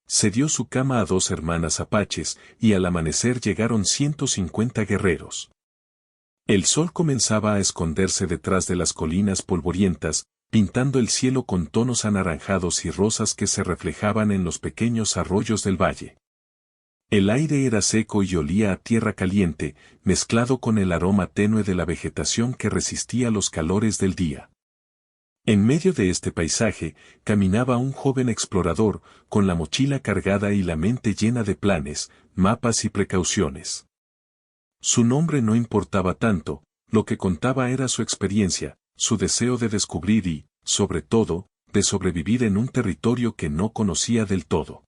Cedió su cama a 2 hermanas apaches, y al amanecer llegaron 150 guerreros. El sol comenzaba a esconderse detrás de las colinas polvorientas, pintando el cielo con tonos anaranjados y rosas que se reflejaban en los pequeños arroyos del valle. El aire era seco y olía a tierra caliente, mezclado con el aroma tenue de la vegetación que resistía los calores del día. En medio de este paisaje, caminaba un joven explorador, con la mochila cargada y la mente llena de planes, mapas y precauciones. Su nombre no importaba tanto, lo que contaba era su experiencia, su deseo de descubrir y, sobre todo, de sobrevivir en un territorio que no conocía del todo.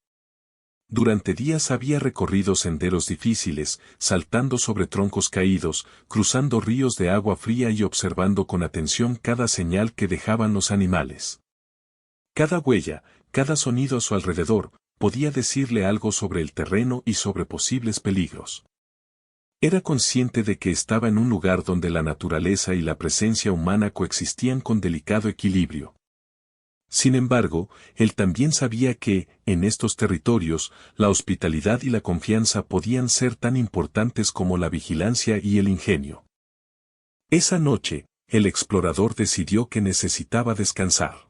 Durante días había recorrido senderos difíciles, saltando sobre troncos caídos, cruzando ríos de agua fría y observando con atención cada señal que dejaban los animales. Cada huella, cada sonido a su alrededor, podía decirle algo sobre el terreno y sobre posibles peligros. Era consciente de que estaba en un lugar donde la naturaleza y la presencia humana coexistían con delicado equilibrio. Sin embargo, él también sabía que, en estos territorios, la hospitalidad y la confianza podían ser tan importantes como la vigilancia y el ingenio. Esa noche, el explorador decidió que necesitaba descansar.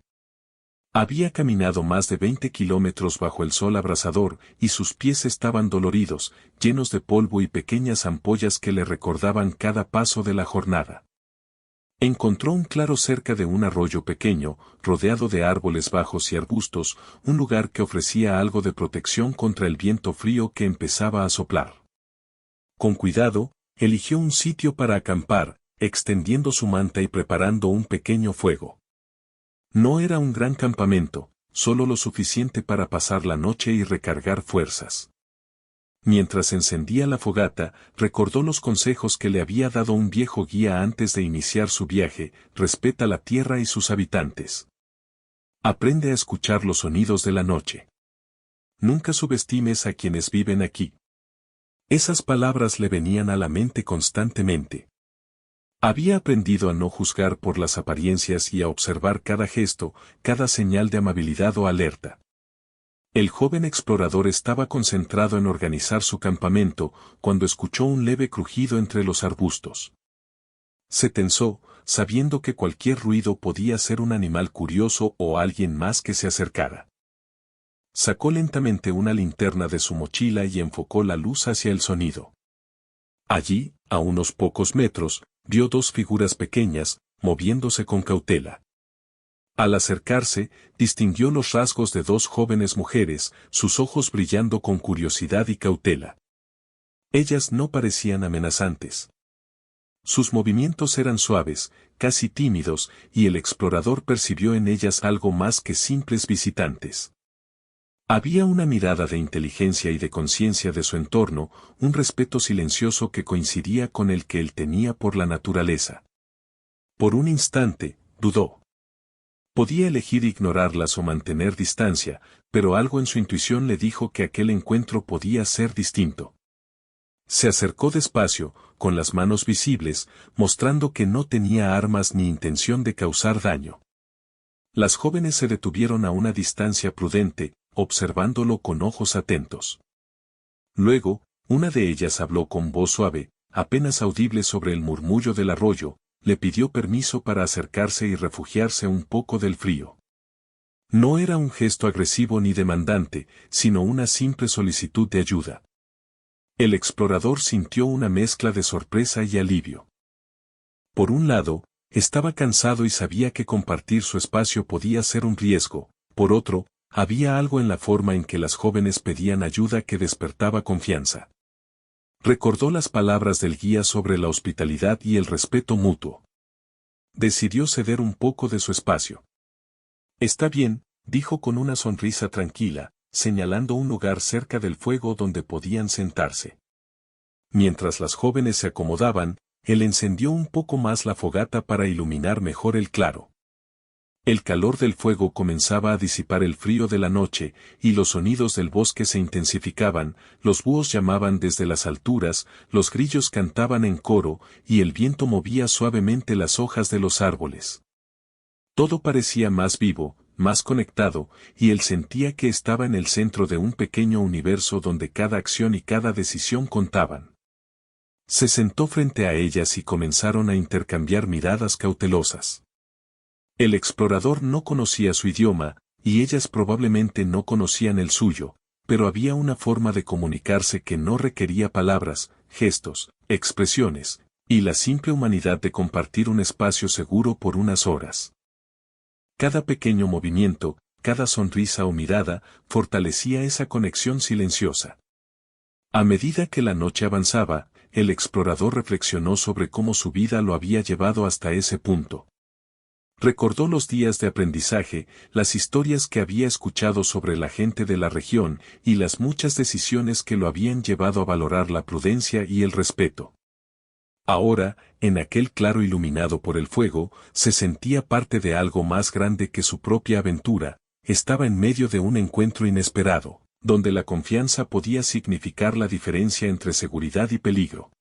Había caminado más de 20 kilómetros bajo el sol abrasador y sus pies estaban doloridos, llenos de polvo y pequeñas ampollas que le recordaban cada paso de la jornada. Encontró un claro cerca de un arroyo pequeño, rodeado de árboles bajos y arbustos, un lugar que ofrecía algo de protección contra el viento frío que empezaba a soplar. Con cuidado, eligió un sitio para acampar, extendiendo su manta y preparando un pequeño fuego. No era un gran campamento, solo lo suficiente para pasar la noche y recargar fuerzas. Mientras encendía la fogata, recordó los consejos que le había dado un viejo guía antes de iniciar su viaje: respeta la tierra y sus habitantes. Aprende a escuchar los sonidos de la noche. Nunca subestimes a quienes viven aquí. Esas palabras le venían a la mente constantemente. Había aprendido a no juzgar por las apariencias y a observar cada gesto, cada señal de amabilidad o alerta. El joven explorador estaba concentrado en organizar su campamento, cuando escuchó un leve crujido entre los arbustos. Se tensó, sabiendo que cualquier ruido podía ser un animal curioso o alguien más que se acercara. Sacó lentamente una linterna de su mochila y enfocó la luz hacia el sonido. Allí, a unos pocos metros, vio 2 figuras pequeñas, moviéndose con cautela. Al acercarse, distinguió los rasgos de 2 jóvenes mujeres, sus ojos brillando con curiosidad y cautela. Ellas no parecían amenazantes. Sus movimientos eran suaves, casi tímidos, y el explorador percibió en ellas algo más que simples visitantes. Había una mirada de inteligencia y de conciencia de su entorno, un respeto silencioso que coincidía con el que él tenía por la naturaleza. Por un instante, dudó. Podía elegir ignorarlas o mantener distancia, pero algo en su intuición le dijo que aquel encuentro podía ser distinto. Se acercó despacio, con las manos visibles, mostrando que no tenía armas ni intención de causar daño. Las jóvenes se detuvieron a una distancia prudente, observándolo con ojos atentos. Luego, una de ellas habló con voz suave, apenas audible sobre el murmullo del arroyo, le pidió permiso para acercarse y refugiarse un poco del frío. No era un gesto agresivo ni demandante, sino una simple solicitud de ayuda. El explorador sintió una mezcla de sorpresa y alivio. Por un lado, estaba cansado y sabía que compartir su espacio podía ser un riesgo; por otro, había algo en la forma en que las jóvenes pedían ayuda que despertaba confianza. Recordó las palabras del guía sobre la hospitalidad y el respeto mutuo. Decidió ceder un poco de su espacio. «Está bien», dijo con una sonrisa tranquila, señalando un lugar cerca del fuego donde podían sentarse. Mientras las jóvenes se acomodaban, él encendió un poco más la fogata para iluminar mejor el claro. El calor del fuego comenzaba a disipar el frío de la noche, y los sonidos del bosque se intensificaban. Los búhos llamaban desde las alturas, los grillos cantaban en coro, y el viento movía suavemente las hojas de los árboles. Todo parecía más vivo, más conectado, y él sentía que estaba en el centro de un pequeño universo donde cada acción y cada decisión contaban. Se sentó frente a ellas y comenzaron a intercambiar miradas cautelosas. El explorador no conocía su idioma, y ellas probablemente no conocían el suyo, pero había una forma de comunicarse que no requería palabras, gestos, expresiones, y la simple humanidad de compartir un espacio seguro por unas horas. Cada pequeño movimiento, cada sonrisa o mirada, fortalecía esa conexión silenciosa. A medida que la noche avanzaba, el explorador reflexionó sobre cómo su vida lo había llevado hasta ese punto. Recordó los días de aprendizaje, las historias que había escuchado sobre la gente de la región y las muchas decisiones que lo habían llevado a valorar la prudencia y el respeto. Ahora, en aquel claro iluminado por el fuego, se sentía parte de algo más grande que su propia aventura, estaba en medio de un encuentro inesperado, donde la confianza podía significar la diferencia entre seguridad y peligro.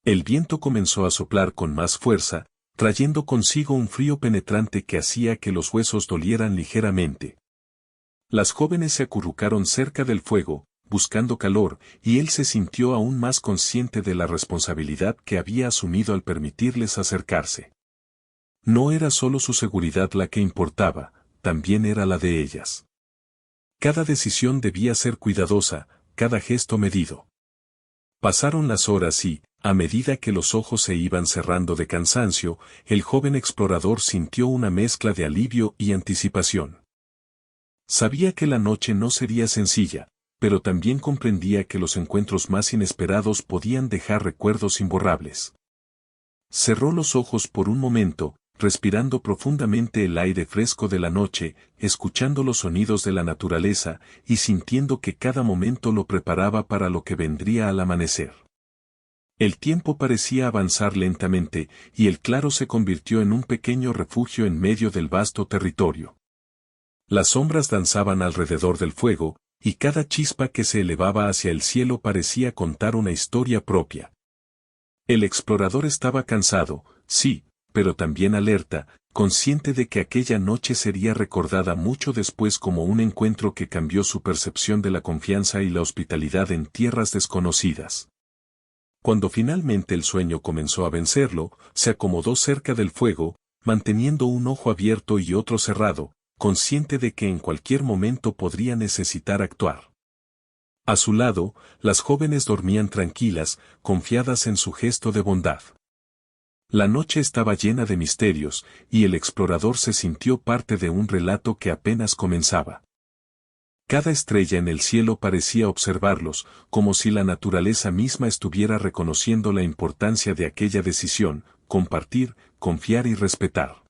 El viento comenzó a soplar con más fuerza, trayendo consigo un frío penetrante que hacía que los huesos dolieran ligeramente. Las jóvenes se acurrucaron cerca del fuego, buscando calor, y él se sintió aún más consciente de la responsabilidad que había asumido al permitirles acercarse. No era solo su seguridad la que importaba, también era la de ellas. Cada decisión debía ser cuidadosa, cada gesto medido. Pasaron las horas y, a medida que los ojos se iban cerrando de cansancio, el joven explorador sintió una mezcla de alivio y anticipación. Sabía que la noche no sería sencilla, pero también comprendía que los encuentros más inesperados podían dejar recuerdos imborrables. Cerró los ojos por un momento, respirando profundamente el aire fresco de la noche, escuchando los sonidos de la naturaleza y sintiendo que cada momento lo preparaba para lo que vendría al amanecer. El tiempo parecía avanzar lentamente, y el claro se convirtió en un pequeño refugio en medio del vasto territorio. Las sombras danzaban alrededor del fuego, y cada chispa que se elevaba hacia el cielo parecía contar una historia propia. El explorador estaba cansado, sí, pero también alerta, consciente de que aquella noche sería recordada mucho después como un encuentro que cambió su percepción de la confianza y la hospitalidad en tierras desconocidas. Cuando finalmente el sueño comenzó a vencerlo, se acomodó cerca del fuego, manteniendo un ojo abierto y otro cerrado, consciente de que en cualquier momento podría necesitar actuar. A su lado, las jóvenes dormían tranquilas, confiadas en su gesto de bondad. La noche estaba llena de misterios, y el explorador se sintió parte de un relato que apenas comenzaba. Cada estrella en el cielo parecía observarlos, como si la naturaleza misma estuviera reconociendo la importancia de aquella decisión, compartir, confiar y respetar.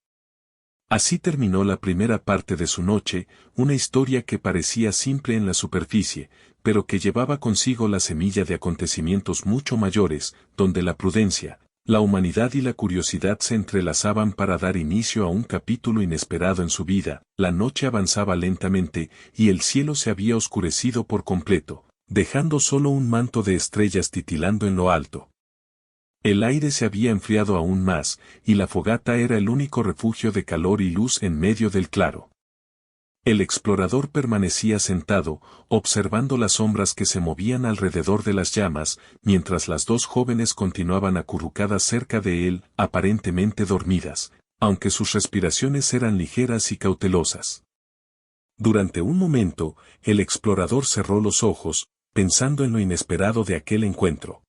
Así terminó la primera parte de su noche, una historia que parecía simple en la superficie, pero que llevaba consigo la semilla de acontecimientos mucho mayores, donde la prudencia, la humanidad y la curiosidad se entrelazaban para dar inicio a un capítulo inesperado en su vida. La noche avanzaba lentamente, y el cielo se había oscurecido por completo, dejando solo un manto de estrellas titilando en lo alto. El aire se había enfriado aún más, y la fogata era el único refugio de calor y luz en medio del claro. El explorador permanecía sentado, observando las sombras que se movían alrededor de las llamas, mientras las dos jóvenes continuaban acurrucadas cerca de él, aparentemente dormidas, aunque sus respiraciones eran ligeras y cautelosas. Durante un momento, el explorador cerró los ojos, pensando en lo inesperado de aquel encuentro.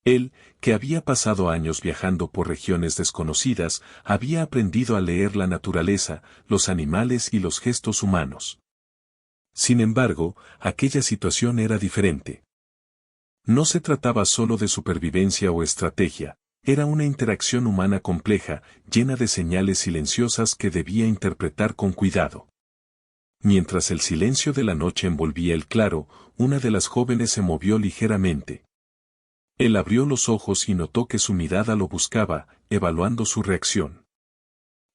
Él, que había pasado años viajando por regiones desconocidas, había aprendido a leer la naturaleza, los animales y los gestos humanos. Sin embargo, aquella situación era diferente. No se trataba solo de supervivencia o estrategia, era una interacción humana compleja, llena de señales silenciosas que debía interpretar con cuidado. Mientras el silencio de la noche envolvía el claro, una de las jóvenes se movió ligeramente. Él abrió los ojos y notó que su mirada lo buscaba, evaluando su reacción.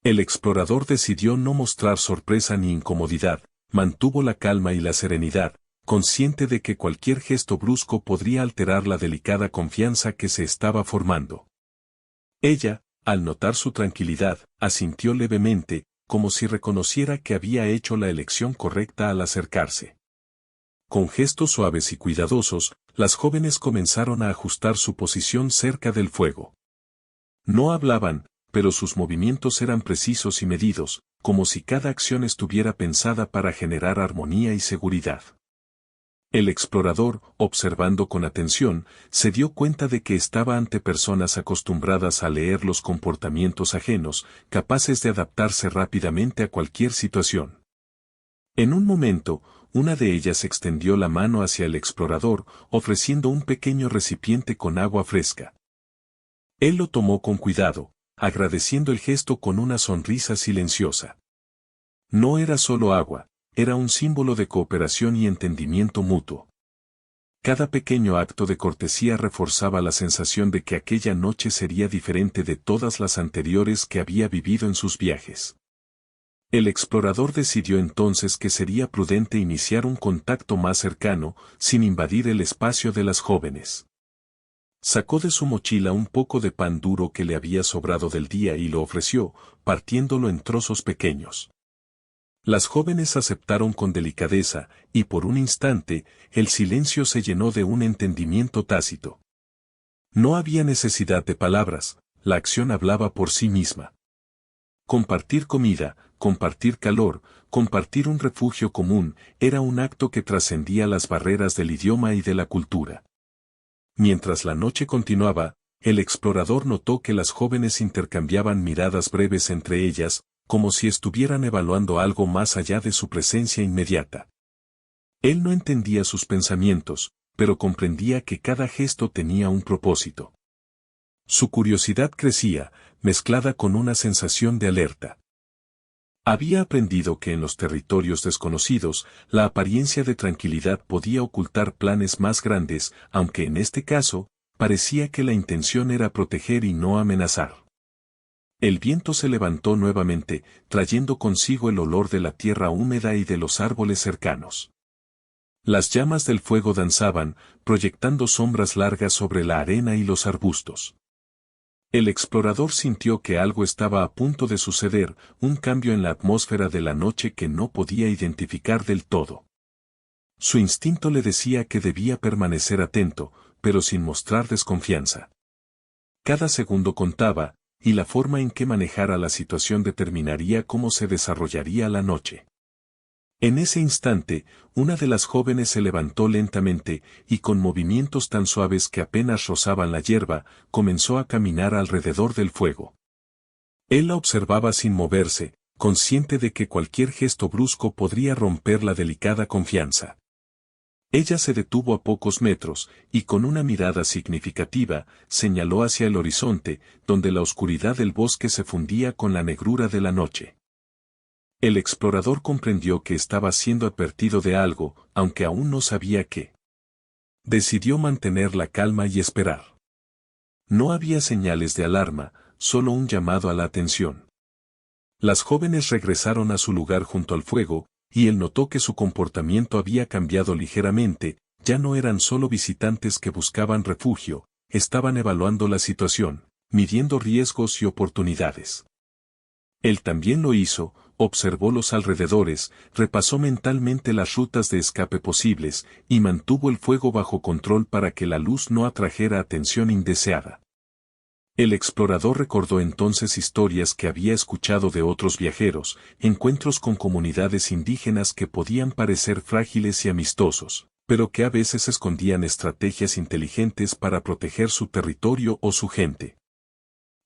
El explorador decidió no mostrar sorpresa ni incomodidad, mantuvo la calma y la serenidad, consciente de que cualquier gesto brusco podría alterar la delicada confianza que se estaba formando. Ella, al notar su tranquilidad, asintió levemente, como si reconociera que había hecho la elección correcta al acercarse. Con gestos suaves y cuidadosos, las jóvenes comenzaron a ajustar su posición cerca del fuego. No hablaban, pero sus movimientos eran precisos y medidos, como si cada acción estuviera pensada para generar armonía y seguridad. El explorador, observando con atención, se dio cuenta de que estaba ante personas acostumbradas a leer los comportamientos ajenos, capaces de adaptarse rápidamente a cualquier situación. En un momento, una de ellas extendió la mano hacia el explorador, ofreciendo un pequeño recipiente con agua fresca. Él lo tomó con cuidado, agradeciendo el gesto con una sonrisa silenciosa. No era solo agua, era un símbolo de cooperación y entendimiento mutuo. Cada pequeño acto de cortesía reforzaba la sensación de que aquella noche sería diferente de todas las anteriores que había vivido en sus viajes. El explorador decidió entonces que sería prudente iniciar un contacto más cercano, sin invadir el espacio de las jóvenes. Sacó de su mochila un poco de pan duro que le había sobrado del día y lo ofreció, partiéndolo en trozos pequeños. Las jóvenes aceptaron con delicadeza, y por un instante, el silencio se llenó de un entendimiento tácito. No había necesidad de palabras, la acción hablaba por sí misma. Compartir comida, compartir calor, compartir un refugio común, era un acto que trascendía las barreras del idioma y de la cultura. Mientras la noche continuaba, el explorador notó que las jóvenes intercambiaban miradas breves entre ellas, como si estuvieran evaluando algo más allá de su presencia inmediata. Él no entendía sus pensamientos, pero comprendía que cada gesto tenía un propósito. Su curiosidad crecía, mezclada con una sensación de alerta. Había aprendido que en los territorios desconocidos, la apariencia de tranquilidad podía ocultar planes más grandes, aunque en este caso, parecía que la intención era proteger y no amenazar. El viento se levantó nuevamente, trayendo consigo el olor de la tierra húmeda y de los árboles cercanos. Las llamas del fuego danzaban, proyectando sombras largas sobre la arena y los arbustos. El explorador sintió que algo estaba a punto de suceder, un cambio en la atmósfera de la noche que no podía identificar del todo. Su instinto le decía que debía permanecer atento, pero sin mostrar desconfianza. Cada segundo contaba, y la forma en que manejara la situación determinaría cómo se desarrollaría la noche. En ese instante, una de las jóvenes se levantó lentamente, y con movimientos tan suaves que apenas rozaban la hierba, comenzó a caminar alrededor del fuego. Él la observaba sin moverse, consciente de que cualquier gesto brusco podría romper la delicada confianza. Ella se detuvo a pocos metros, y con una mirada significativa, señaló hacia el horizonte, donde la oscuridad del bosque se fundía con la negrura de la noche. El explorador comprendió que estaba siendo advertido de algo, aunque aún no sabía qué. Decidió mantener la calma y esperar. No había señales de alarma, solo un llamado a la atención. Las jóvenes regresaron a su lugar junto al fuego, y él notó que su comportamiento había cambiado ligeramente, ya no eran solo visitantes que buscaban refugio, estaban evaluando la situación, midiendo riesgos y oportunidades. Él también lo hizo, observó los alrededores, repasó mentalmente las rutas de escape posibles, y mantuvo el fuego bajo control para que la luz no atrajera atención indeseada. El explorador recordó entonces historias que había escuchado de otros viajeros, encuentros con comunidades indígenas que podían parecer frágiles y amistosos, pero que a veces escondían estrategias inteligentes para proteger su territorio o su gente.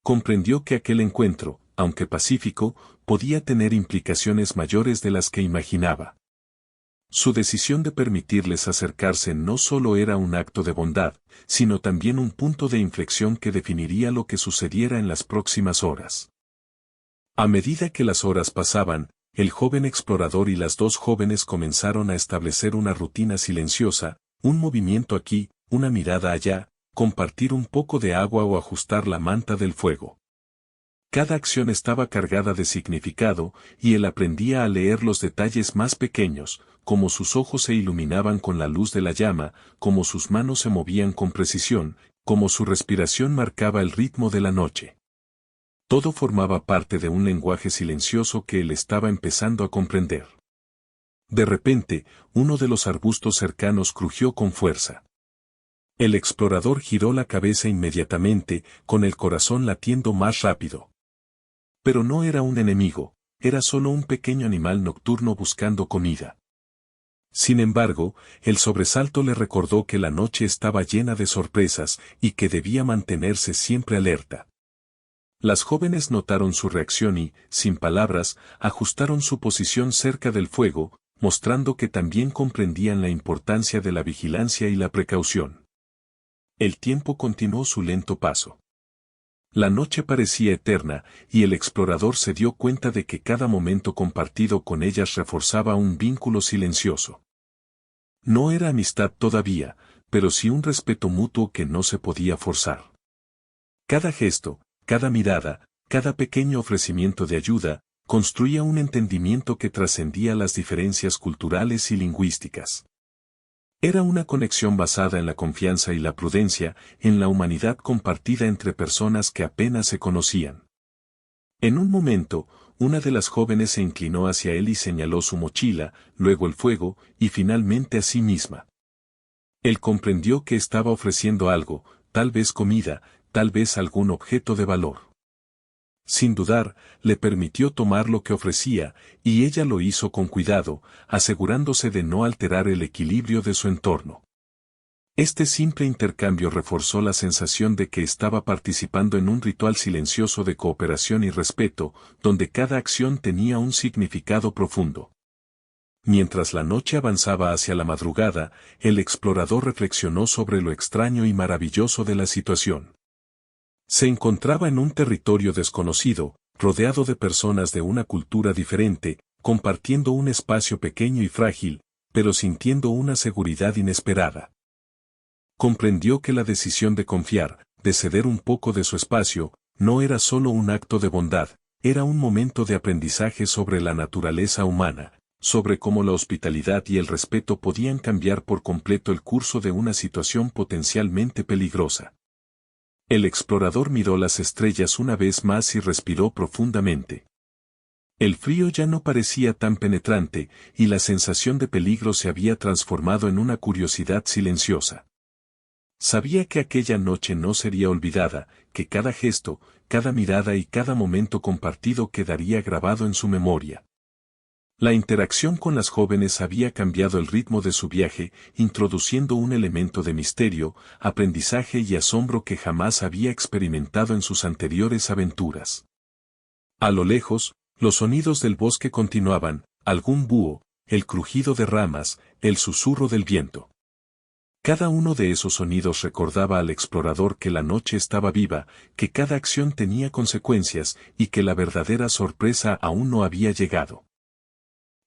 Comprendió que aquel encuentro, aunque pacífico, podía tener implicaciones mayores de las que imaginaba. Su decisión de permitirles acercarse no solo era un acto de bondad, sino también un punto de inflexión que definiría lo que sucediera en las próximas horas. A medida que las horas pasaban, el joven explorador y las dos jóvenes comenzaron a establecer una rutina silenciosa, un movimiento aquí, una mirada allá, compartir un poco de agua o ajustar la manta del fuego. Cada acción estaba cargada de significado, y él aprendía a leer los detalles más pequeños, como sus ojos se iluminaban con la luz de la llama, como sus manos se movían con precisión, como su respiración marcaba el ritmo de la noche. Todo formaba parte de un lenguaje silencioso que él estaba empezando a comprender. De repente, uno de los arbustos cercanos crujió con fuerza. El explorador giró la cabeza inmediatamente, con el corazón latiendo más rápido. Pero no era un enemigo, era solo un pequeño animal nocturno buscando comida. Sin embargo, el sobresalto le recordó que la noche estaba llena de sorpresas y que debía mantenerse siempre alerta. Las jóvenes notaron su reacción y, sin palabras, ajustaron su posición cerca del fuego, mostrando que también comprendían la importancia de la vigilancia y la precaución. El tiempo continuó su lento paso. La noche parecía eterna, y el explorador se dio cuenta de que cada momento compartido con ellas reforzaba un vínculo silencioso. No era amistad todavía, pero sí un respeto mutuo que no se podía forzar. Cada gesto, cada mirada, cada pequeño ofrecimiento de ayuda, construía un entendimiento que trascendía las diferencias culturales y lingüísticas. Era una conexión basada en la confianza y la prudencia, en la humanidad compartida entre personas que apenas se conocían. En un momento, una de las jóvenes se inclinó hacia él y señaló su mochila, luego el fuego, y finalmente a sí misma. Él comprendió que estaba ofreciendo algo, tal vez comida, tal vez algún objeto de valor. Sin dudar, le permitió tomar lo que ofrecía, y ella lo hizo con cuidado, asegurándose de no alterar el equilibrio de su entorno. Este simple intercambio reforzó la sensación de que estaba participando en un ritual silencioso de cooperación y respeto, donde cada acción tenía un significado profundo. Mientras la noche avanzaba hacia la madrugada, el explorador reflexionó sobre lo extraño y maravilloso de la situación. Se encontraba en un territorio desconocido, rodeado de personas de una cultura diferente, compartiendo un espacio pequeño y frágil, pero sintiendo una seguridad inesperada. Comprendió que la decisión de confiar, de ceder un poco de su espacio, no era solo un acto de bondad, era un momento de aprendizaje sobre la naturaleza humana, sobre cómo la hospitalidad y el respeto podían cambiar por completo el curso de una situación potencialmente peligrosa. El explorador miró las estrellas una vez más y respiró profundamente. El frío ya no parecía tan penetrante, y la sensación de peligro se había transformado en una curiosidad silenciosa. Sabía que aquella noche no sería olvidada, que cada gesto, cada mirada y cada momento compartido quedaría grabado en su memoria. La interacción con las jóvenes había cambiado el ritmo de su viaje, introduciendo un elemento de misterio, aprendizaje y asombro que jamás había experimentado en sus anteriores aventuras. A lo lejos, los sonidos del bosque continuaban, algún búho, el crujido de ramas, el susurro del viento. Cada uno de esos sonidos recordaba al explorador que la noche estaba viva, que cada acción tenía consecuencias y que la verdadera sorpresa aún no había llegado.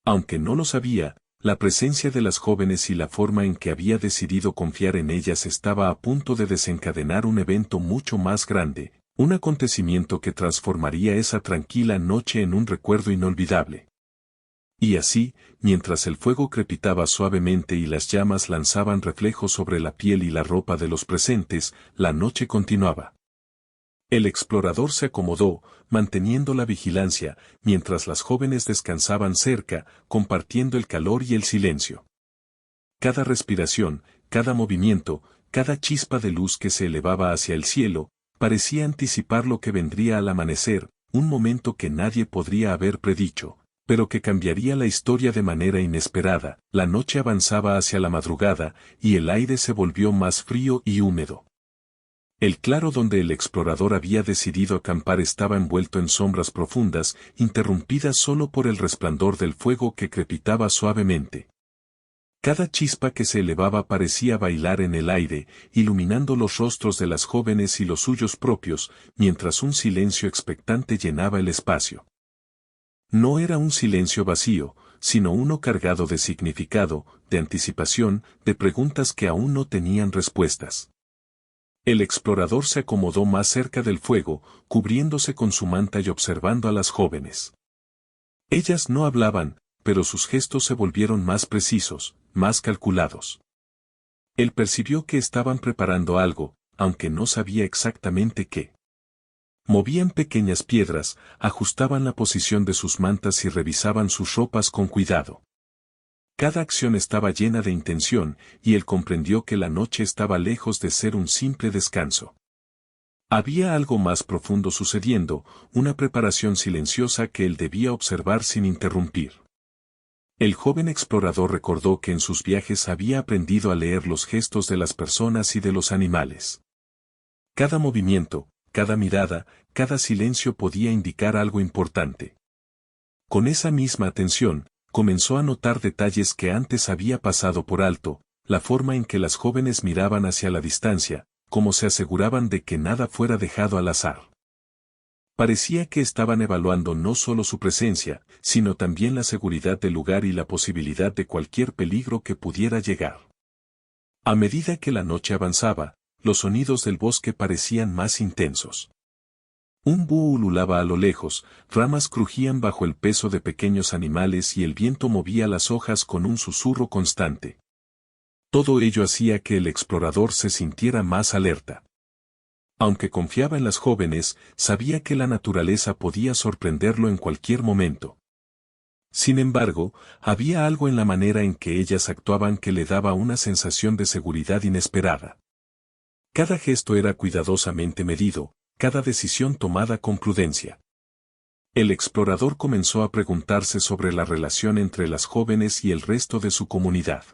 Aunque no lo sabía, la presencia de las jóvenes y la forma en que había decidido confiar en ellas estaba a punto de desencadenar un evento mucho más grande, un acontecimiento que transformaría esa tranquila noche en un recuerdo inolvidable. Y así, mientras el fuego crepitaba suavemente y las llamas lanzaban reflejos sobre la piel y la ropa de los presentes, la noche continuaba. El explorador se acomodó, manteniendo la vigilancia, mientras las jóvenes descansaban cerca, compartiendo el calor y el silencio. Cada respiración, cada movimiento, cada chispa de luz que se elevaba hacia el cielo, parecía anticipar lo que vendría al amanecer, un momento que nadie podría haber predicho, pero que cambiaría la historia de manera inesperada. La noche avanzaba hacia la madrugada, y el aire se volvió más frío y húmedo. El claro donde el explorador había decidido acampar estaba envuelto en sombras profundas, interrumpidas solo por el resplandor del fuego que crepitaba suavemente. Cada chispa que se elevaba parecía bailar en el aire, iluminando los rostros de las jóvenes y los suyos propios, mientras un silencio expectante llenaba el espacio. No era un silencio vacío, sino uno cargado de significado, de anticipación, de preguntas que aún no tenían respuestas. El explorador se acomodó más cerca del fuego, cubriéndose con su manta y observando a las jóvenes. Ellas no hablaban, pero sus gestos se volvieron más precisos, más calculados. Él percibió que estaban preparando algo, aunque no sabía exactamente qué. Movían pequeñas piedras, ajustaban la posición de sus mantas y revisaban sus ropas con cuidado. Cada acción estaba llena de intención, y él comprendió que la noche estaba lejos de ser un simple descanso. Había algo más profundo sucediendo, una preparación silenciosa que él debía observar sin interrumpir. El joven explorador recordó que en sus viajes había aprendido a leer los gestos de las personas y de los animales. Cada movimiento, cada mirada, cada silencio podía indicar algo importante. Con esa misma atención, comenzó a notar detalles que antes había pasado por alto, la forma en que las jóvenes miraban hacia la distancia, como se aseguraban de que nada fuera dejado al azar. Parecía que estaban evaluando no solo su presencia, sino también la seguridad del lugar y la posibilidad de cualquier peligro que pudiera llegar. A medida que la noche avanzaba, los sonidos del bosque parecían más intensos. Un búho ululaba a lo lejos, ramas crujían bajo el peso de pequeños animales y el viento movía las hojas con un susurro constante. Todo ello hacía que el explorador se sintiera más alerta. Aunque confiaba en las jóvenes, sabía que la naturaleza podía sorprenderlo en cualquier momento. Sin embargo, había algo en la manera en que ellas actuaban que le daba una sensación de seguridad inesperada. Cada gesto era cuidadosamente medido, cada decisión tomada con prudencia. El explorador comenzó a preguntarse sobre la relación entre las jóvenes y el resto de su comunidad.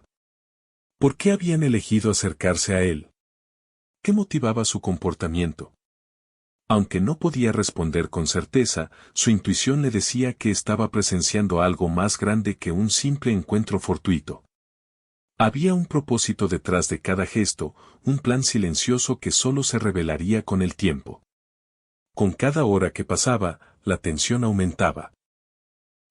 ¿Por qué habían elegido acercarse a él? ¿Qué motivaba su comportamiento? Aunque no podía responder con certeza, su intuición le decía que estaba presenciando algo más grande que un simple encuentro fortuito. Había un propósito detrás de cada gesto, un plan silencioso que solo se revelaría con el tiempo. Con cada hora que pasaba, la tensión aumentaba.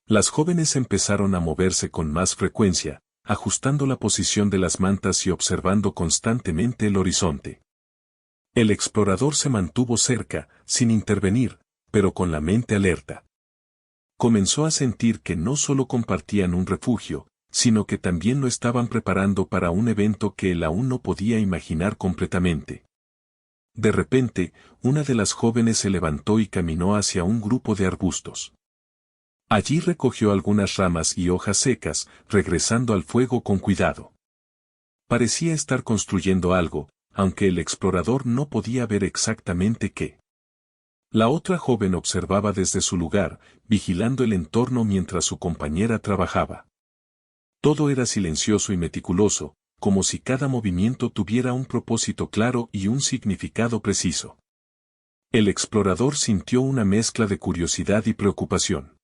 Las jóvenes empezaron a moverse con más frecuencia, ajustando la posición de las mantas y observando constantemente el horizonte. El explorador se mantuvo cerca, sin intervenir, pero con la mente alerta. Comenzó a sentir que no solo compartían un refugio, sino que también lo estaban preparando para un evento que él aún no podía imaginar completamente. De repente, una de las jóvenes se levantó y caminó hacia un grupo de arbustos. Allí recogió algunas ramas y hojas secas, regresando al fuego con cuidado. Parecía estar construyendo algo, aunque el explorador no podía ver exactamente qué. La otra joven observaba desde su lugar, vigilando el entorno mientras su compañera trabajaba. Todo era silencioso y meticuloso, como si cada movimiento tuviera un propósito claro y un significado preciso. El explorador sintió una mezcla de curiosidad y preocupación.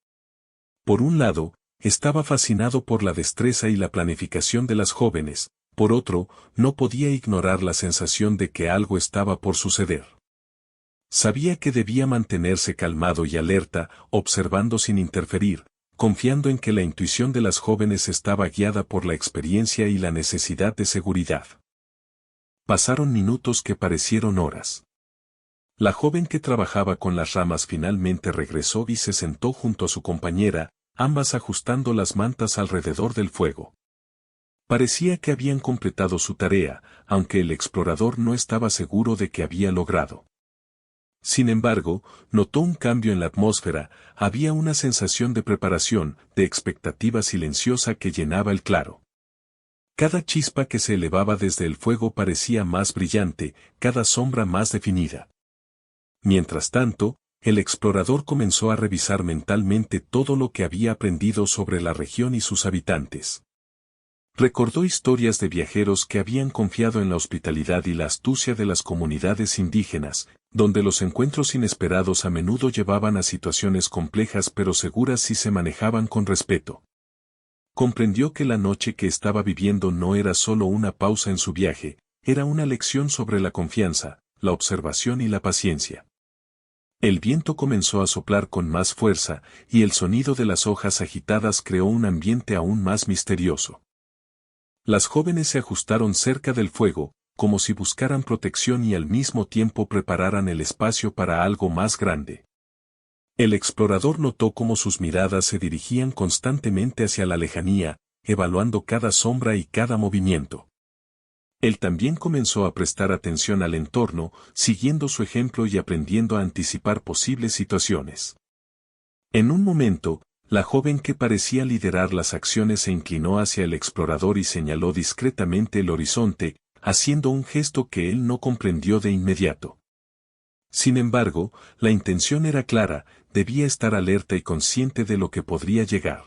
Por un lado, estaba fascinado por la destreza y la planificación de las jóvenes, por otro, no podía ignorar la sensación de que algo estaba por suceder. Sabía que debía mantenerse calmado y alerta, observando sin interferir, confiando en que la intuición de las jóvenes estaba guiada por la experiencia y la necesidad de seguridad. Pasaron minutos que parecieron horas. La joven que trabajaba con las ramas finalmente regresó y se sentó junto a su compañera, ambas ajustando las mantas alrededor del fuego. Parecía que habían completado su tarea, aunque el explorador no estaba seguro de que había logrado. Sin embargo, notó un cambio en la atmósfera, había una sensación de preparación, de expectativa silenciosa que llenaba el claro. Cada chispa que se elevaba desde el fuego parecía más brillante, cada sombra más definida. Mientras tanto, el explorador comenzó a revisar mentalmente todo lo que había aprendido sobre la región y sus habitantes. Recordó historias de viajeros que habían confiado en la hospitalidad y la astucia de las comunidades indígenas, donde los encuentros inesperados a menudo llevaban a situaciones complejas pero seguras si se manejaban con respeto. Comprendió que la noche que estaba viviendo no era solo una pausa en su viaje, era una lección sobre la confianza, la observación y la paciencia. El viento comenzó a soplar con más fuerza, y el sonido de las hojas agitadas creó un ambiente aún más misterioso. Las jóvenes se ajustaron cerca del fuego, como si buscaran protección y al mismo tiempo prepararan el espacio para algo más grande. El explorador notó cómo sus miradas se dirigían constantemente hacia la lejanía, evaluando cada sombra y cada movimiento. Él también comenzó a prestar atención al entorno, siguiendo su ejemplo y aprendiendo a anticipar posibles situaciones. En un momento, la joven que parecía liderar las acciones se inclinó hacia el explorador y señaló discretamente el horizonte, haciendo un gesto que él no comprendió de inmediato. Sin embargo, la intención era clara, debía estar alerta y consciente de lo que podría llegar.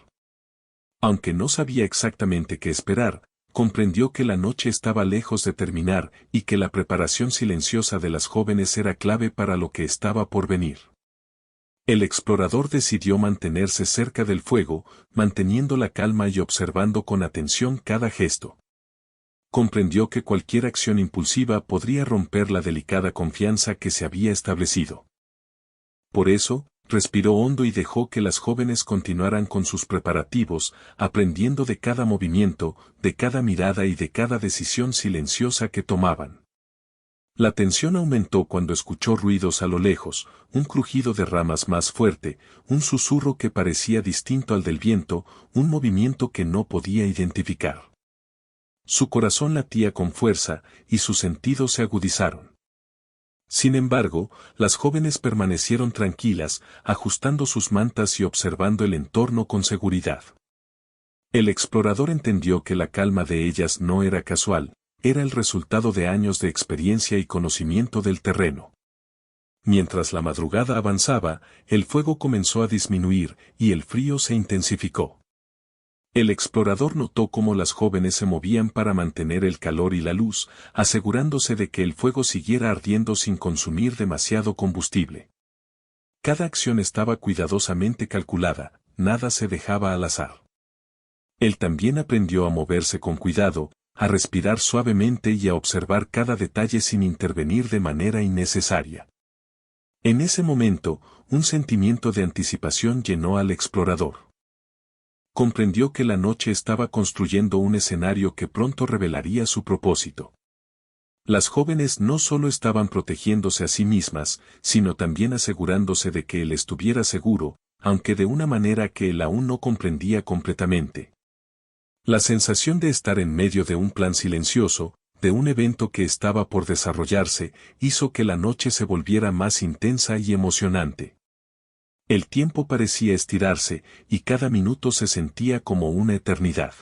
Aunque no sabía exactamente qué esperar, comprendió que la noche estaba lejos de terminar y que la preparación silenciosa de las jóvenes era clave para lo que estaba por venir. El explorador decidió mantenerse cerca del fuego, manteniendo la calma y observando con atención cada gesto. Comprendió que cualquier acción impulsiva podría romper la delicada confianza que se había establecido. Por eso, respiró hondo y dejó que las jóvenes continuaran con sus preparativos, aprendiendo de cada movimiento, de cada mirada y de cada decisión silenciosa que tomaban. La tensión aumentó cuando escuchó ruidos a lo lejos, un crujido de ramas más fuerte, un susurro que parecía distinto al del viento, un movimiento que no podía identificar. Su corazón latía con fuerza, y sus sentidos se agudizaron. Sin embargo, las jóvenes permanecieron tranquilas, ajustando sus mantas y observando el entorno con seguridad. El explorador entendió que la calma de ellas no era casual, era el resultado de años de experiencia y conocimiento del terreno. Mientras la madrugada avanzaba, el fuego comenzó a disminuir y el frío se intensificó. El explorador notó cómo las jóvenes se movían para mantener el calor y la luz, asegurándose de que el fuego siguiera ardiendo sin consumir demasiado combustible. Cada acción estaba cuidadosamente calculada, nada se dejaba al azar. Él también aprendió a moverse con cuidado, a respirar suavemente y a observar cada detalle sin intervenir de manera innecesaria. En ese momento, un sentimiento de anticipación llenó al explorador. Comprendió que la noche estaba construyendo un escenario que pronto revelaría su propósito. Las jóvenes no solo estaban protegiéndose a sí mismas, sino también asegurándose de que él estuviera seguro, aunque de una manera que él aún no comprendía completamente. La sensación de estar en medio de un plan silencioso, de un evento que estaba por desarrollarse, hizo que la noche se volviera más intensa y emocionante. El tiempo parecía estirarse, y cada minuto se sentía como una eternidad.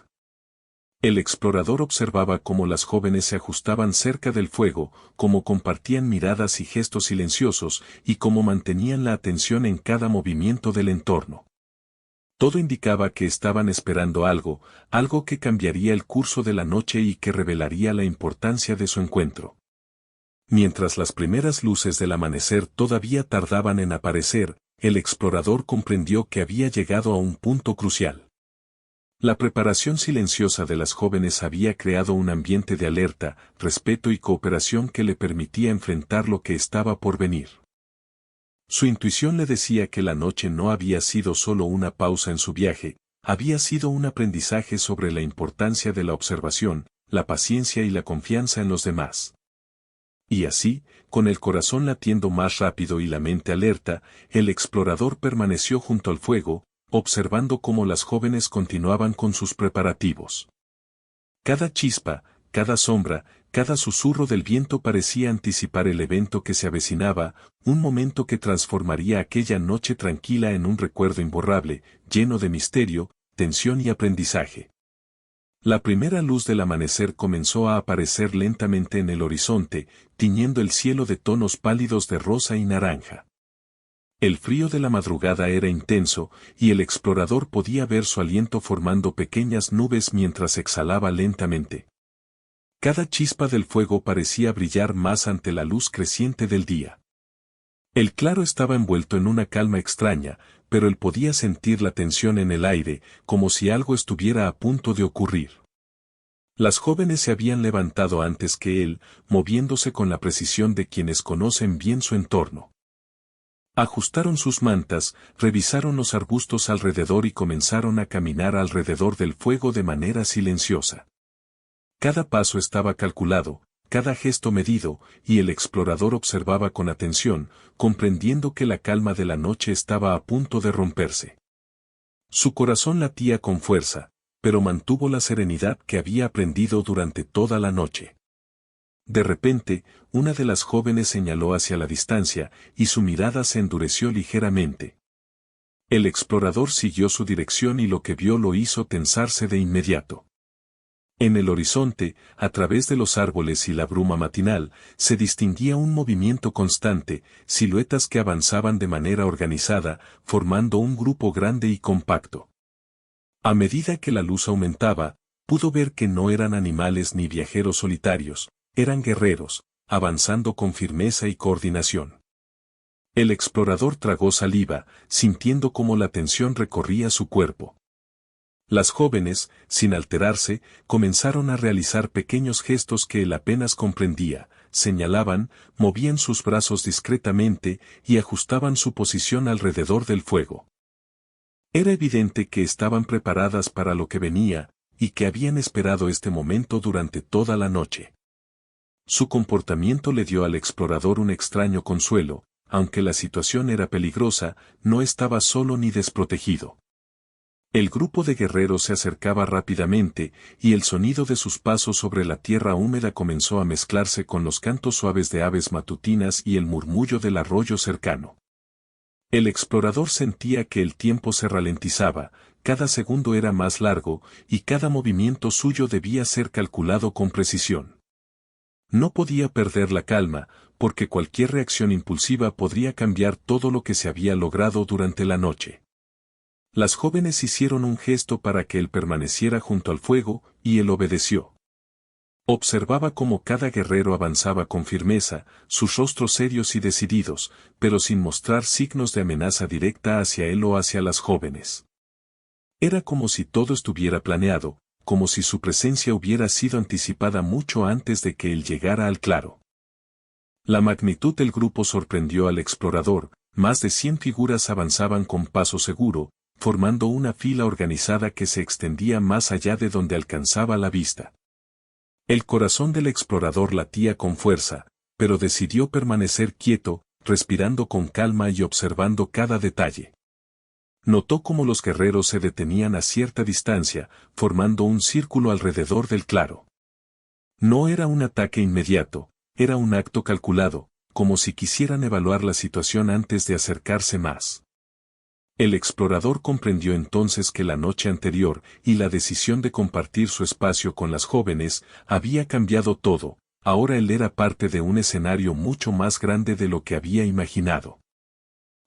El explorador observaba cómo las jóvenes se ajustaban cerca del fuego, cómo compartían miradas y gestos silenciosos, y cómo mantenían la atención en cada movimiento del entorno. Todo indicaba que estaban esperando algo, algo que cambiaría el curso de la noche y que revelaría la importancia de su encuentro. Mientras las primeras luces del amanecer todavía tardaban en aparecer, el explorador comprendió que había llegado a un punto crucial. La preparación silenciosa de las jóvenes había creado un ambiente de alerta, respeto y cooperación que le permitía enfrentar lo que estaba por venir. Su intuición le decía que la noche no había sido solo una pausa en su viaje, había sido un aprendizaje sobre la importancia de la observación, la paciencia y la confianza en los demás. Y así, con el corazón latiendo más rápido y la mente alerta, el explorador permaneció junto al fuego, observando cómo las jóvenes continuaban con sus preparativos. Cada chispa, cada sombra, cada susurro del viento parecía anticipar el evento que se avecinaba, un momento que transformaría aquella noche tranquila en un recuerdo imborrable, lleno de misterio, tensión y aprendizaje. La primera luz del amanecer comenzó a aparecer lentamente en el horizonte, tiñendo el cielo de tonos pálidos de rosa y naranja. El frío de la madrugada era intenso, y el explorador podía ver su aliento formando pequeñas nubes mientras exhalaba lentamente. Cada chispa del fuego parecía brillar más ante la luz creciente del día. El claro estaba envuelto en una calma extraña, pero él podía sentir la tensión en el aire, como si algo estuviera a punto de ocurrir. Las jóvenes se habían levantado antes que él, moviéndose con la precisión de quienes conocen bien su entorno. Ajustaron sus mantas, revisaron los arbustos alrededor y comenzaron a caminar alrededor del fuego de manera silenciosa. Cada paso estaba calculado, cada gesto medido, y el explorador observaba con atención, comprendiendo que la calma de la noche estaba a punto de romperse. Su corazón latía con fuerza, pero mantuvo la serenidad que había aprendido durante toda la noche. De repente, una de las jóvenes señaló hacia la distancia, y su mirada se endureció ligeramente. El explorador siguió su dirección y lo que vio lo hizo tensarse de inmediato. En el horizonte, a través de los árboles y la bruma matinal, se distinguía un movimiento constante, siluetas que avanzaban de manera organizada, formando un grupo grande y compacto. A medida que la luz aumentaba, pudo ver que no eran animales ni viajeros solitarios, eran guerreros, avanzando con firmeza y coordinación. El explorador tragó saliva, sintiendo cómo la tensión recorría su cuerpo. Las jóvenes, sin alterarse, comenzaron a realizar pequeños gestos que él apenas comprendía, señalaban, movían sus brazos discretamente y ajustaban su posición alrededor del fuego. Era evidente que estaban preparadas para lo que venía, y que habían esperado este momento durante toda la noche. Su comportamiento le dio al explorador un extraño consuelo, aunque la situación era peligrosa, no estaba solo ni desprotegido. El grupo de guerreros se acercaba rápidamente, y el sonido de sus pasos sobre la tierra húmeda comenzó a mezclarse con los cantos suaves de aves matutinas y el murmullo del arroyo cercano. El explorador sentía que el tiempo se ralentizaba, cada segundo era más largo, y cada movimiento suyo debía ser calculado con precisión. No podía perder la calma, porque cualquier reacción impulsiva podría cambiar todo lo que se había logrado durante la noche. Las jóvenes hicieron un gesto para que él permaneciera junto al fuego, y él obedeció. Observaba cómo cada guerrero avanzaba con firmeza, sus rostros serios y decididos, pero sin mostrar signos de amenaza directa hacia él o hacia las jóvenes. Era como si todo estuviera planeado, como si su presencia hubiera sido anticipada mucho antes de que él llegara al claro. La magnitud del grupo sorprendió al explorador, más de 100 figuras avanzaban con paso seguro, formando una fila organizada que se extendía más allá de donde alcanzaba la vista. El corazón del explorador latía con fuerza, pero decidió permanecer quieto, respirando con calma y observando cada detalle. Notó cómo los guerreros se detenían a cierta distancia, formando un círculo alrededor del claro. No era un ataque inmediato, era un acto calculado, como si quisieran evaluar la situación antes de acercarse más. El explorador comprendió entonces que la noche anterior y la decisión de compartir su espacio con las jóvenes había cambiado todo, ahora él era parte de un escenario mucho más grande de lo que había imaginado.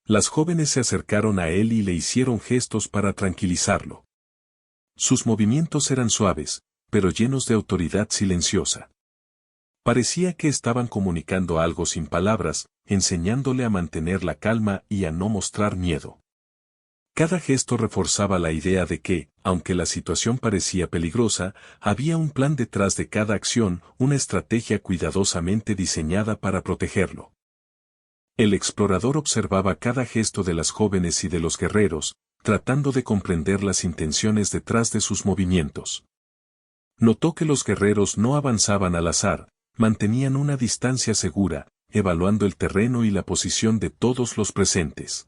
Las jóvenes se acercaron a él y le hicieron gestos para tranquilizarlo. Sus movimientos eran suaves, pero llenos de autoridad silenciosa. Parecía que estaban comunicando algo sin palabras, enseñándole a mantener la calma y a no mostrar miedo. Cada gesto reforzaba la idea de que, aunque la situación parecía peligrosa, había un plan detrás de cada acción, una estrategia cuidadosamente diseñada para protegerlo. El explorador observaba cada gesto de las jóvenes y de los guerreros, tratando de comprender las intenciones detrás de sus movimientos. Notó que los guerreros no avanzaban al azar, mantenían una distancia segura, evaluando el terreno y la posición de todos los presentes.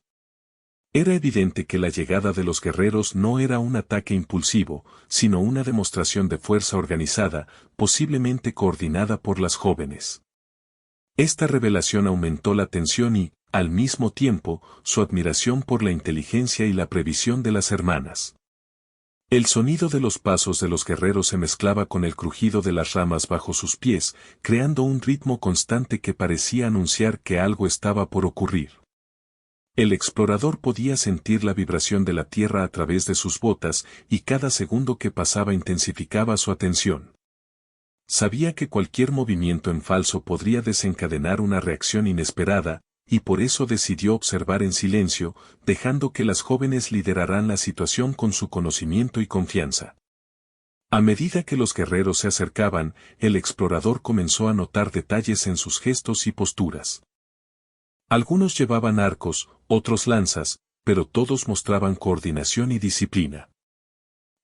Era evidente que la llegada de los guerreros no era un ataque impulsivo, sino una demostración de fuerza organizada, posiblemente coordinada por las jóvenes. Esta revelación aumentó la tensión y, al mismo tiempo, su admiración por la inteligencia y la previsión de las hermanas. El sonido de los pasos de los guerreros se mezclaba con el crujido de las ramas bajo sus pies, creando un ritmo constante que parecía anunciar que algo estaba por ocurrir. El explorador podía sentir la vibración de la tierra a través de sus botas, y cada segundo que pasaba intensificaba su atención. Sabía que cualquier movimiento en falso podría desencadenar una reacción inesperada, y por eso decidió observar en silencio, dejando que las jóvenes lideraran la situación con su conocimiento y confianza. A medida que los guerreros se acercaban, el explorador comenzó a notar detalles en sus gestos y posturas. Algunos llevaban arcos, otros lanzas, pero todos mostraban coordinación y disciplina.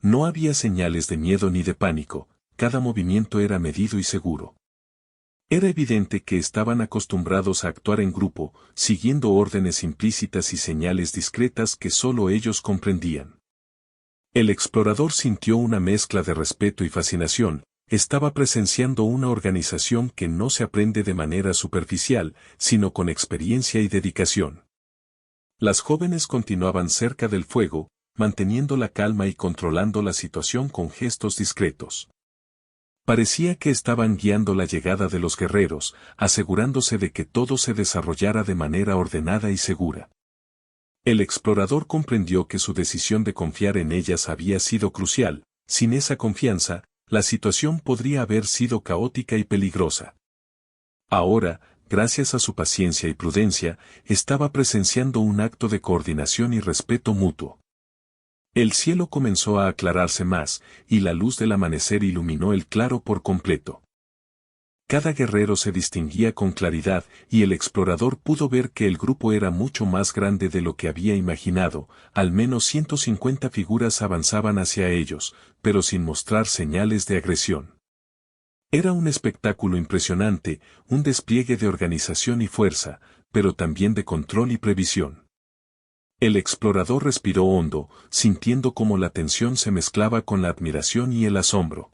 No había señales de miedo ni de pánico, cada movimiento era medido y seguro. Era evidente que estaban acostumbrados a actuar en grupo, siguiendo órdenes implícitas y señales discretas que solo ellos comprendían. El explorador sintió una mezcla de respeto y fascinación, estaba presenciando una organización que no se aprende de manera superficial, sino con experiencia y dedicación. Las jóvenes continuaban cerca del fuego, manteniendo la calma y controlando la situación con gestos discretos. Parecía que estaban guiando la llegada de los guerreros, asegurándose de que todo se desarrollara de manera ordenada y segura. El explorador comprendió que su decisión de confiar en ellas había sido crucial. Sin esa confianza, la situación podría haber sido caótica y peligrosa. Ahora, gracias a su paciencia y prudencia, estaba presenciando un acto de coordinación y respeto mutuo. El cielo comenzó a aclararse más, y la luz del amanecer iluminó el claro por completo. Cada guerrero se distinguía con claridad, y el explorador pudo ver que el grupo era mucho más grande de lo que había imaginado. Al menos 150 figuras avanzaban hacia ellos, pero sin mostrar señales de agresión. Era un espectáculo impresionante, un despliegue de organización y fuerza, pero también de control y previsión. El explorador respiró hondo, sintiendo cómo la tensión se mezclaba con la admiración y el asombro.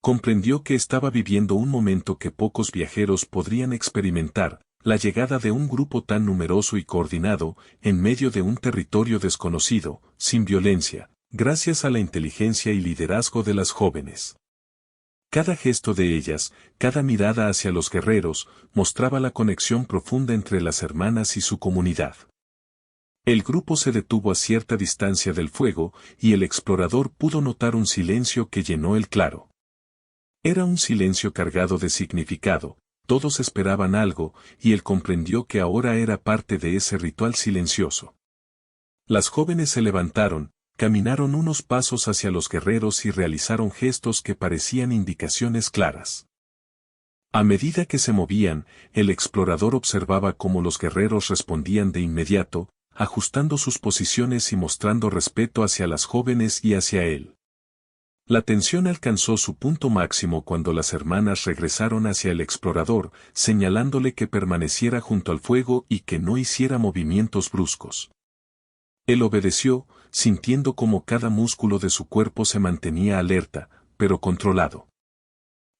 Comprendió que estaba viviendo un momento que pocos viajeros podrían experimentar, la llegada de un grupo tan numeroso y coordinado, en medio de un territorio desconocido, sin violencia, gracias a la inteligencia y liderazgo de las jóvenes. Cada gesto de ellas, cada mirada hacia los guerreros, mostraba la conexión profunda entre las hermanas y su comunidad. El grupo se detuvo a cierta distancia del fuego, y el explorador pudo notar un silencio que llenó el claro. Era un silencio cargado de significado, todos esperaban algo, y él comprendió que ahora era parte de ese ritual silencioso. Las jóvenes se levantaron, caminaron unos pasos hacia los guerreros y realizaron gestos que parecían indicaciones claras. A medida que se movían, el explorador observaba cómo los guerreros respondían de inmediato, ajustando sus posiciones y mostrando respeto hacia las jóvenes y hacia él. La tensión alcanzó su punto máximo cuando las hermanas regresaron hacia el explorador, señalándole que permaneciera junto al fuego y que no hiciera movimientos bruscos. Él obedeció, sintiendo cómo cada músculo de su cuerpo se mantenía alerta, pero controlado.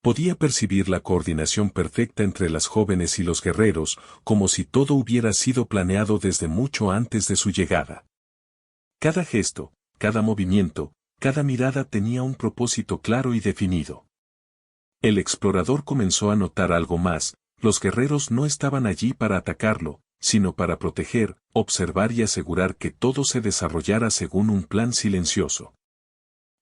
Podía percibir la coordinación perfecta entre las jóvenes y los guerreros, como si todo hubiera sido planeado desde mucho antes de su llegada. Cada gesto, cada movimiento, cada mirada tenía un propósito claro y definido. El explorador comenzó a notar algo más: los guerreros no estaban allí para atacarlo, sino para proteger, observar y asegurar que todo se desarrollara según un plan silencioso.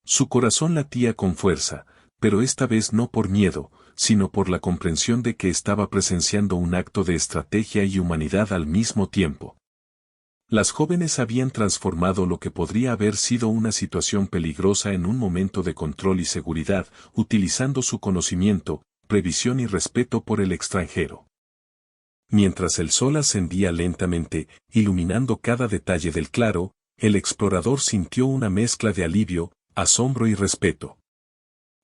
Su corazón latía con fuerza, pero esta vez no por miedo, sino por la comprensión de que estaba presenciando un acto de estrategia y humanidad al mismo tiempo. Las jóvenes habían transformado lo que podría haber sido una situación peligrosa en un momento de control y seguridad, utilizando su conocimiento, previsión y respeto por el extranjero. Mientras el sol ascendía lentamente, iluminando cada detalle del claro, el explorador sintió una mezcla de alivio, asombro y respeto.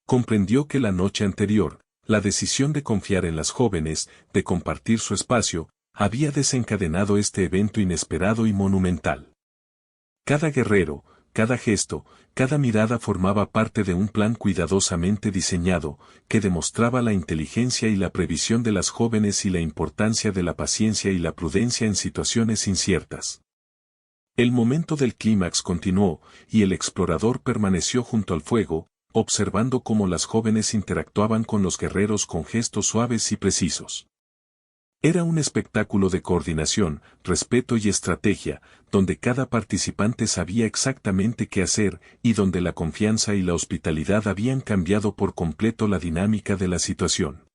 Comprendió que la noche anterior, la decisión de confiar en las jóvenes, de compartir su espacio, había desencadenado este evento inesperado y monumental. Cada guerrero, cada gesto, cada mirada formaba parte de un plan cuidadosamente diseñado, que demostraba la inteligencia y la previsión de las jóvenes y la importancia de la paciencia y la prudencia en situaciones inciertas. El momento del clímax continuó, y el explorador permaneció junto al fuego, observando cómo las jóvenes interactuaban con los guerreros con gestos suaves y precisos. Era un espectáculo de coordinación, respeto y estrategia, donde cada participante sabía exactamente qué hacer, y donde la confianza y la hospitalidad habían cambiado por completo la dinámica de la situación.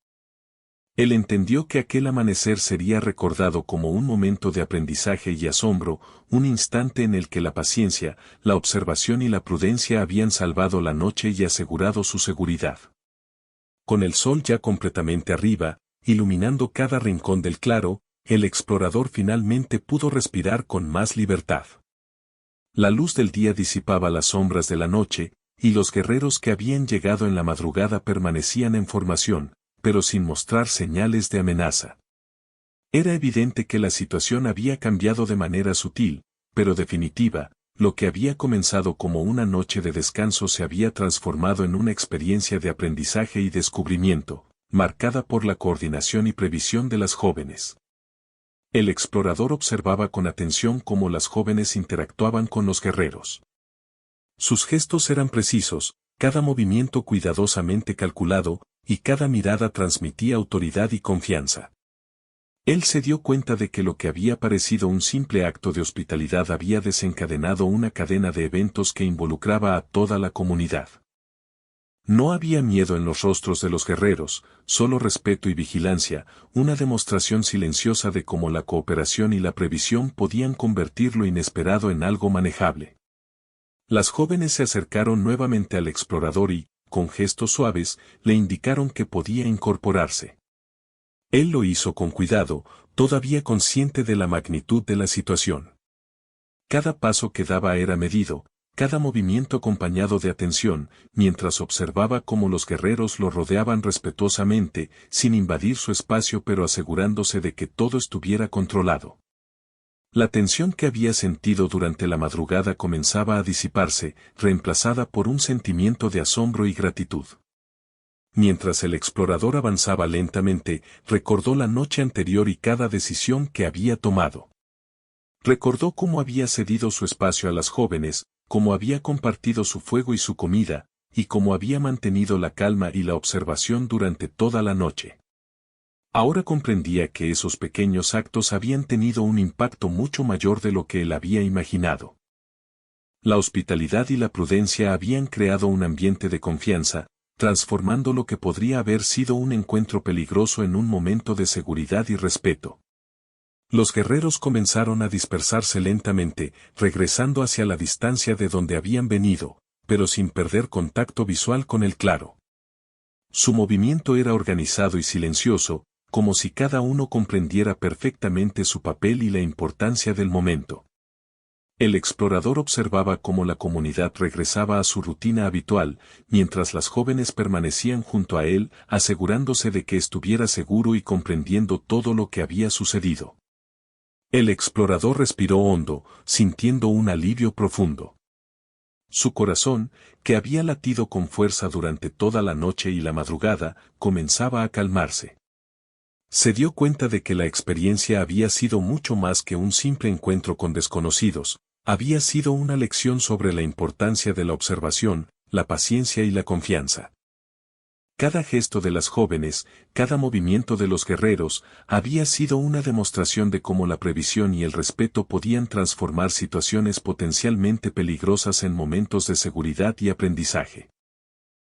Él entendió que aquel amanecer sería recordado como un momento de aprendizaje y asombro, un instante en el que la paciencia, la observación y la prudencia habían salvado la noche y asegurado su seguridad. Con el sol ya completamente arriba, iluminando cada rincón del claro, el explorador finalmente pudo respirar con más libertad. La luz del día disipaba las sombras de la noche, y los guerreros que habían llegado en la madrugada permanecían en formación, pero sin mostrar señales de amenaza. Era evidente que la situación había cambiado de manera sutil, pero definitiva, lo que había comenzado como una noche de descanso se había transformado en una experiencia de aprendizaje y descubrimiento, marcada por la coordinación y previsión de las jóvenes. El explorador observaba con atención cómo las jóvenes interactuaban con los guerreros. Sus gestos eran precisos, cada movimiento cuidadosamente calculado, y cada mirada transmitía autoridad y confianza. Él se dio cuenta de que lo que había parecido un simple acto de hospitalidad había desencadenado una cadena de eventos que involucraba a toda la comunidad. No había miedo en los rostros de los guerreros, solo respeto y vigilancia, una demostración silenciosa de cómo la cooperación y la previsión podían convertir lo inesperado en algo manejable. Las jóvenes se acercaron nuevamente al explorador y, con gestos suaves, le indicaron que podía incorporarse. Él lo hizo con cuidado, todavía consciente de la magnitud de la situación. Cada paso que daba era medido, cada movimiento acompañado de atención, mientras observaba cómo los guerreros lo rodeaban respetuosamente, sin invadir su espacio pero asegurándose de que todo estuviera controlado. La tensión que había sentido durante la madrugada comenzaba a disiparse, reemplazada por un sentimiento de asombro y gratitud. Mientras el explorador avanzaba lentamente, recordó la noche anterior y cada decisión que había tomado. Recordó cómo había cedido su espacio a las jóvenes, cómo había compartido su fuego y su comida, y cómo había mantenido la calma y la observación durante toda la noche. Ahora comprendía que esos pequeños actos habían tenido un impacto mucho mayor de lo que él había imaginado. La hospitalidad y la prudencia habían creado un ambiente de confianza, transformando lo que podría haber sido un encuentro peligroso en un momento de seguridad y respeto. Los guerreros comenzaron a dispersarse lentamente, regresando hacia la distancia de donde habían venido, pero sin perder contacto visual con el claro. Su movimiento era organizado y silencioso, como si cada uno comprendiera perfectamente su papel y la importancia del momento. El explorador observaba cómo la comunidad regresaba a su rutina habitual, mientras las jóvenes permanecían junto a él, asegurándose de que estuviera seguro y comprendiendo todo lo que había sucedido. El explorador respiró hondo, sintiendo un alivio profundo. Su corazón, que había latido con fuerza durante toda la noche y la madrugada, comenzaba a calmarse. Se dio cuenta de que la experiencia había sido mucho más que un simple encuentro con desconocidos, había sido una lección sobre la importancia de la observación, la paciencia y la confianza. Cada gesto de las jóvenes, cada movimiento de los guerreros, había sido una demostración de cómo la previsión y el respeto podían transformar situaciones potencialmente peligrosas en momentos de seguridad y aprendizaje.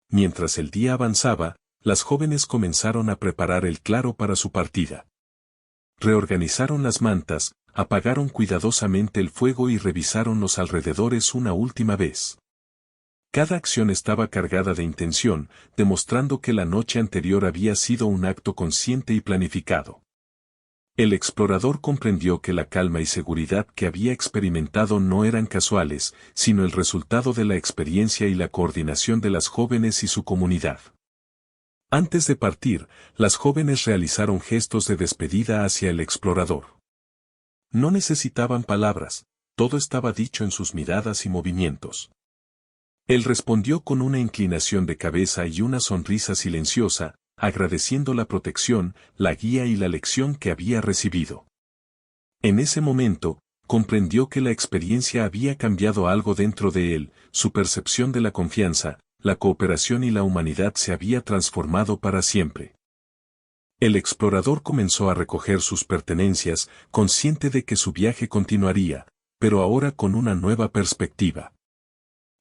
Mientras el día avanzaba, las jóvenes comenzaron a preparar el claro para su partida. Reorganizaron las mantas, apagaron cuidadosamente el fuego y revisaron los alrededores una última vez. Cada acción estaba cargada de intención, demostrando que la noche anterior había sido un acto consciente y planificado. El explorador comprendió que la calma y seguridad que había experimentado no eran casuales, sino el resultado de la experiencia y la coordinación de las jóvenes y su comunidad. Antes de partir, las jóvenes realizaron gestos de despedida hacia el explorador. No necesitaban palabras, todo estaba dicho en sus miradas y movimientos. Él respondió con una inclinación de cabeza y una sonrisa silenciosa, agradeciendo la protección, la guía y la lección que había recibido. En ese momento, comprendió que la experiencia había cambiado algo dentro de él, su percepción de la confianza, la cooperación y la humanidad se había transformado para siempre. El explorador comenzó a recoger sus pertenencias, consciente de que su viaje continuaría, pero ahora con una nueva perspectiva.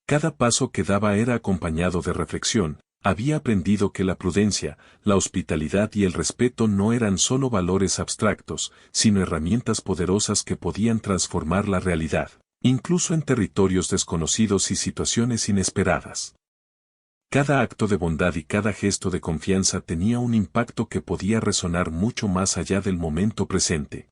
Cada paso que daba era acompañado de reflexión, había aprendido que la prudencia, la hospitalidad y el respeto no eran solo valores abstractos, sino herramientas poderosas que podían transformar la realidad, incluso en territorios desconocidos y situaciones inesperadas. Cada acto de bondad y cada gesto de confianza tenía un impacto que podía resonar mucho más allá del momento presente.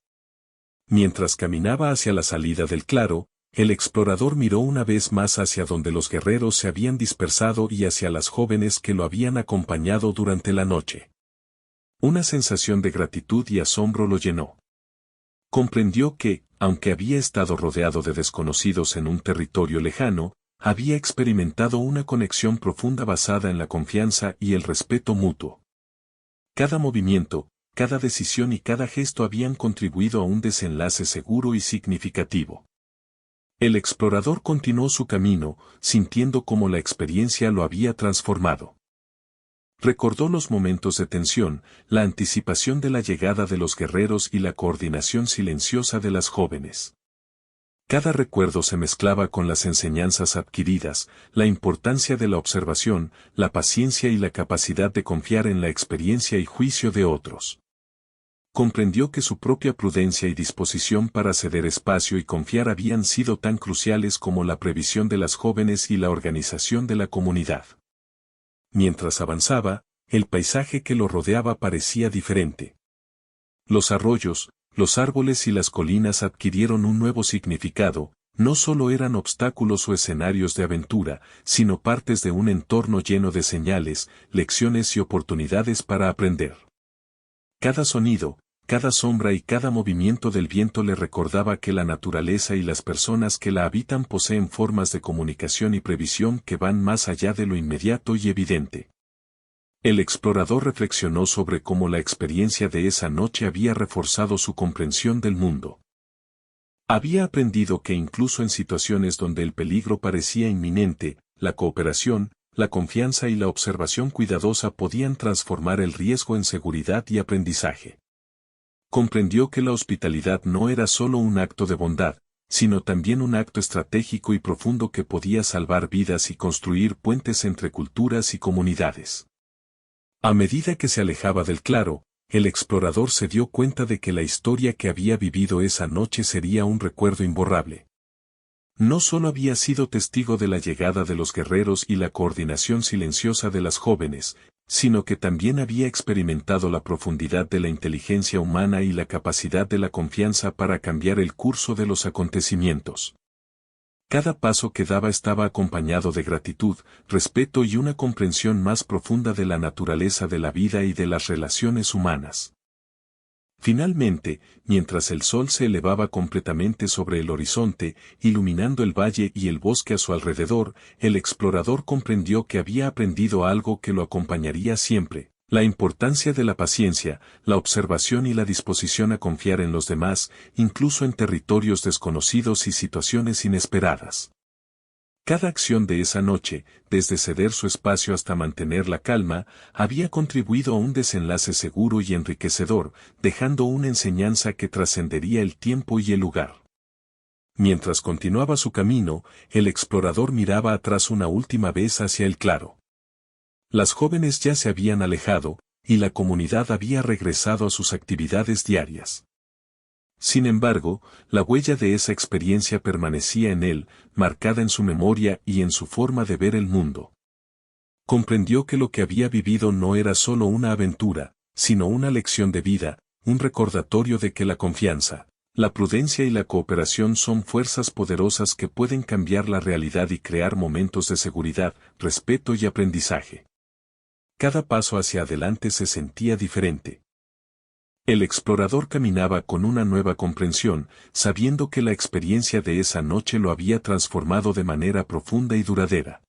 Mientras caminaba hacia la salida del claro, el explorador miró una vez más hacia donde los guerreros se habían dispersado y hacia las jóvenes que lo habían acompañado durante la noche. Una sensación de gratitud y asombro lo llenó. Comprendió que, aunque había estado rodeado de desconocidos en un territorio lejano, había experimentado una conexión profunda basada en la confianza y el respeto mutuo. Cada movimiento, cada decisión y cada gesto habían contribuido a un desenlace seguro y significativo. El explorador continuó su camino, sintiendo cómo la experiencia lo había transformado. Recordó los momentos de tensión, la anticipación de la llegada de los guerreros y la coordinación silenciosa de las jóvenes. Cada recuerdo se mezclaba con las enseñanzas adquiridas, la importancia de la observación, la paciencia y la capacidad de confiar en la experiencia y juicio de otros. Comprendió que su propia prudencia y disposición para ceder espacio y confiar habían sido tan cruciales como la previsión de las jóvenes y la organización de la comunidad. Mientras avanzaba, el paisaje que lo rodeaba parecía diferente. Los arroyos, los árboles y las colinas adquirieron un nuevo significado, no solo eran obstáculos o escenarios de aventura, sino partes de un entorno lleno de señales, lecciones y oportunidades para aprender. Cada sonido, cada sombra y cada movimiento del viento le recordaba que la naturaleza y las personas que la habitan poseen formas de comunicación y previsión que van más allá de lo inmediato y evidente. El explorador reflexionó sobre cómo la experiencia de esa noche había reforzado su comprensión del mundo. Había aprendido que incluso en situaciones donde el peligro parecía inminente, la cooperación, la confianza y la observación cuidadosa podían transformar el riesgo en seguridad y aprendizaje. Comprendió que la hospitalidad no era solo un acto de bondad, sino también un acto estratégico y profundo que podía salvar vidas y construir puentes entre culturas y comunidades. A medida que se alejaba del claro, el explorador se dio cuenta de que la historia que había vivido esa noche sería un recuerdo imborrable. No solo había sido testigo de la llegada de los guerreros y la coordinación silenciosa de las jóvenes, sino que también había experimentado la profundidad de la inteligencia humana y la capacidad de la confianza para cambiar el curso de los acontecimientos. Cada paso que daba estaba acompañado de gratitud, respeto y una comprensión más profunda de la naturaleza de la vida y de las relaciones humanas. Finalmente, mientras el sol se elevaba completamente sobre el horizonte, iluminando el valle y el bosque a su alrededor, el explorador comprendió que había aprendido algo que lo acompañaría siempre: la importancia de la paciencia, la observación y la disposición a confiar en los demás, incluso en territorios desconocidos y situaciones inesperadas. Cada acción de esa noche, desde ceder su espacio hasta mantener la calma, había contribuido a un desenlace seguro y enriquecedor, dejando una enseñanza que trascendería el tiempo y el lugar. Mientras continuaba su camino, el explorador miraba atrás una última vez hacia el claro. Las jóvenes ya se habían alejado, y la comunidad había regresado a sus actividades diarias. Sin embargo, la huella de esa experiencia permanecía en él, marcada en su memoria y en su forma de ver el mundo. Comprendió que lo que había vivido no era solo una aventura, sino una lección de vida, un recordatorio de que la confianza, la prudencia y la cooperación son fuerzas poderosas que pueden cambiar la realidad y crear momentos de seguridad, respeto y aprendizaje. Cada paso hacia adelante se sentía diferente. El explorador caminaba con una nueva comprensión, sabiendo que la experiencia de esa noche lo había transformado de manera profunda y duradera.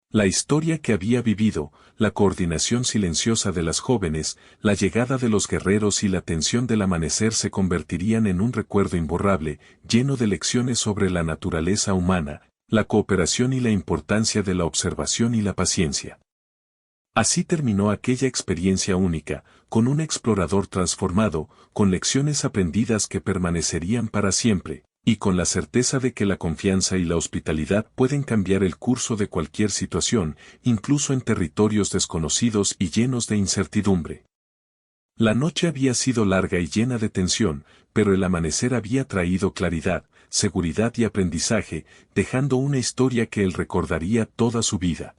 La historia que había vivido, la coordinación silenciosa de las jóvenes, la llegada de los guerreros y la tensión del amanecer se convertirían en un recuerdo imborrable, lleno de lecciones sobre la naturaleza humana, la cooperación y la importancia de la observación y la paciencia. Así terminó aquella experiencia única, con un explorador transformado, con lecciones aprendidas que permanecerían para siempre, y con la certeza de que la confianza y la hospitalidad pueden cambiar el curso de cualquier situación, incluso en territorios desconocidos y llenos de incertidumbre. La noche había sido larga y llena de tensión, pero el amanecer había traído claridad, seguridad y aprendizaje, dejando una historia que él recordaría toda su vida.